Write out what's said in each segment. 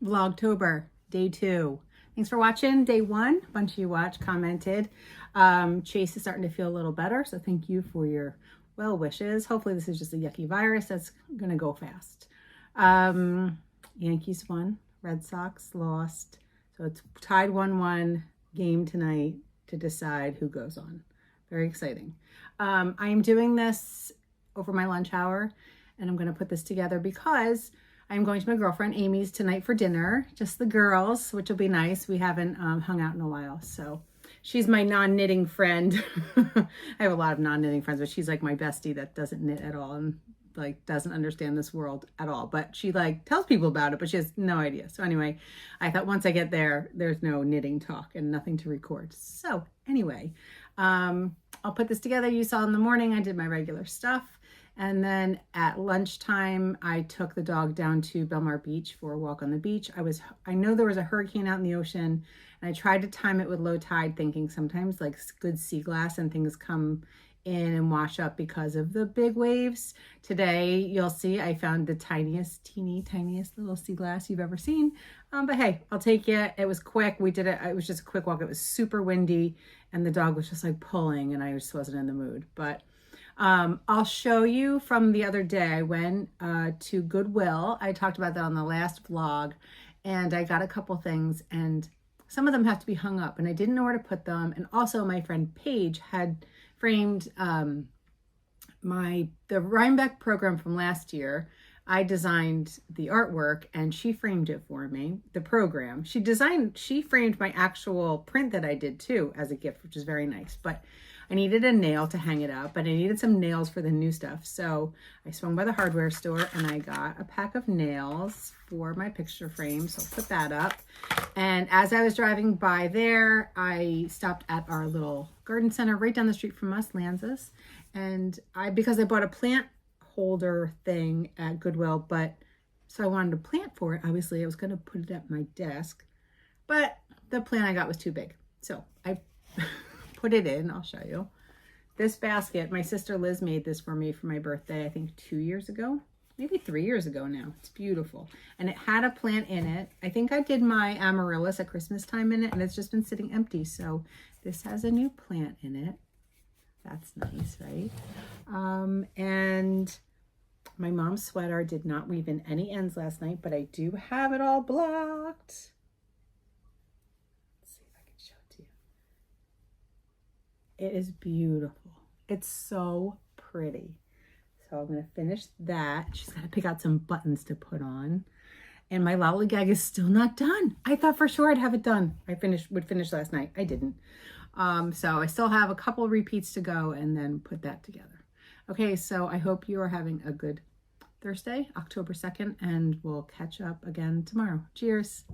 Vlogtober, day 2. Thanks for watching day 1. A bunch of you watched, commented. Chase is starting to feel a little better, so thank you for your well wishes. Hopefully this is just a yucky virus that's gonna go fast. Yankees won, Red Sox lost, so it's tied 1-1 game tonight to decide who goes on. Very exciting. I am doing this over my lunch hour, and I'm going to put this together because I'm going to my girlfriend Amy's tonight for dinner, just the girls, which will be nice. We haven't hung out in a while, so she's my non-knitting friend. I have a lot of non-knitting friends, but she's like my bestie that doesn't knit at all and like doesn't understand this world at all, but she like tells people about it, but she has no idea. So anyway, I thought once I get there, there's no knitting talk and nothing to record. So anyway, I'll put this together. You saw in the morning, I did my regular stuff. And then at lunchtime, I took the dog down to Belmar Beach for a walk on the beach. I know there was a hurricane out in the ocean, and I tried to time it with low tide, thinking sometimes like good sea glass and things come in and wash up because of the big waves. Today, you'll see I found the tiniest little sea glass you've ever seen. But hey, I'll take it. It was quick. We did it. It was just a quick walk. It was super windy and the dog was just like pulling and I just wasn't in the mood. But I'll show you from the other day. I went to Goodwill. I talked about that on the last vlog, and I got a couple things, and some of them have to be hung up and I didn't know where to put them. And also my friend Paige had framed the Rhinebeck program from last year. I designed the artwork and she framed it for me, the program. She framed my actual print that I did too as a gift, which is very nice. But I needed a nail to hang it up, but I needed some nails for the new stuff. So I swung by the hardware store and I got a pack of nails for my picture frame. So I'll put that up. And as I was driving by there, I stopped at our little garden center right down the street from us, Lanza's. And because I bought a plant holder thing at Goodwill, so I wanted a plant for it. Obviously I was going to put it at my desk, but the plant I got was too big. So I put it in. I'll show you. This basket, my sister Liz made this for me for my birthday, I think 2 years ago, maybe 3 years ago now. It's beautiful. And it had a plant in it. I think I did my amaryllis at Christmas time in it, and it's just been sitting empty. So this has a new plant in it. That's nice, right? And my mom's sweater did not weave in any ends last night, but I do have it all blocked. It is beautiful. It's so pretty. So I'm going to finish that. She's got to pick out some buttons to put on. And my lollygag is still not done. I thought for sure I'd have it done. Would finish last night. I didn't. So I still have a couple repeats to go and then put that together. Okay, so I hope you are having a good Thursday, October 2nd, and we'll catch up again tomorrow. Cheers.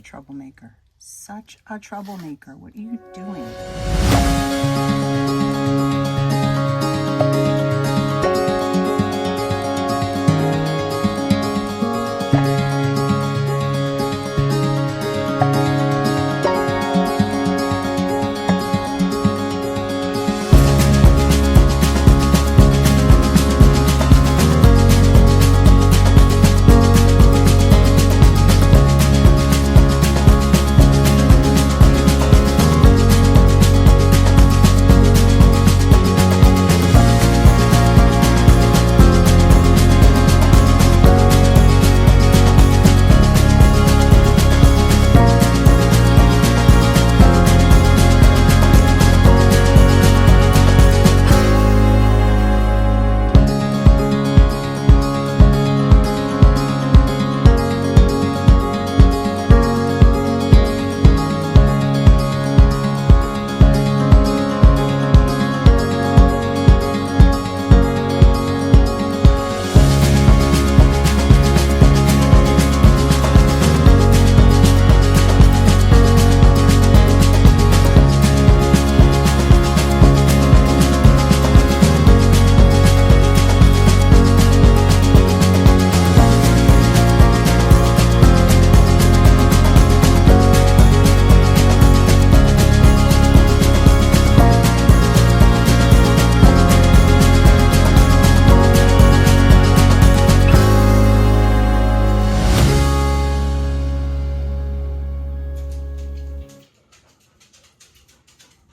troublemaker. Such a troublemaker. What are you doing?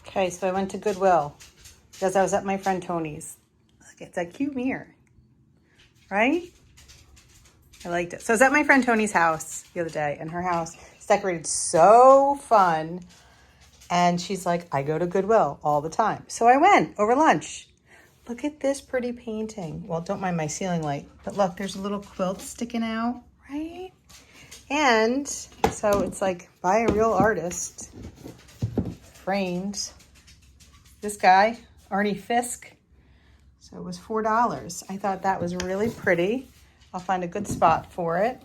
Okay, so I went to Goodwill because I was at my friend Tony's. Look, it's a cute mirror, right? I liked it. So I was at my friend Tony's house the other day, and her house is decorated so fun. And she's like, I go to Goodwill all the time. So I went over lunch. Look at this pretty painting. Well, don't mind my ceiling light, but look, there's a little quilt sticking out, right? And so it's like by a real artist, framed. This guy, Arnie Fisk. So it was $4. I thought that was really pretty. I'll find a good spot for it.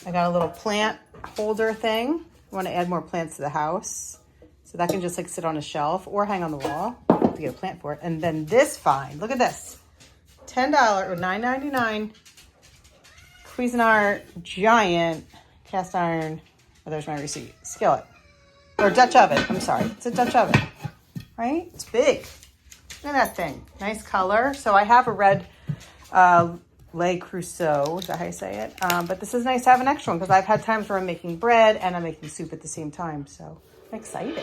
I got a little plant holder thing. I want to add more plants to the house. So that can just like sit on a shelf or hang on the wall. I have to get a plant for it. And then this find, look at this. $10 or $9.99 Cuisinart giant cast iron, oh, there's my receipt, skillet. Or Dutch oven, I'm sorry. It's a Dutch oven, right? It's big. Look at that thing. Nice color. So I have a red Le Creuset, is that how you say it? But this is nice to have an extra one because I've had times where I'm making bread and I'm making soup at the same time. So I'm excited.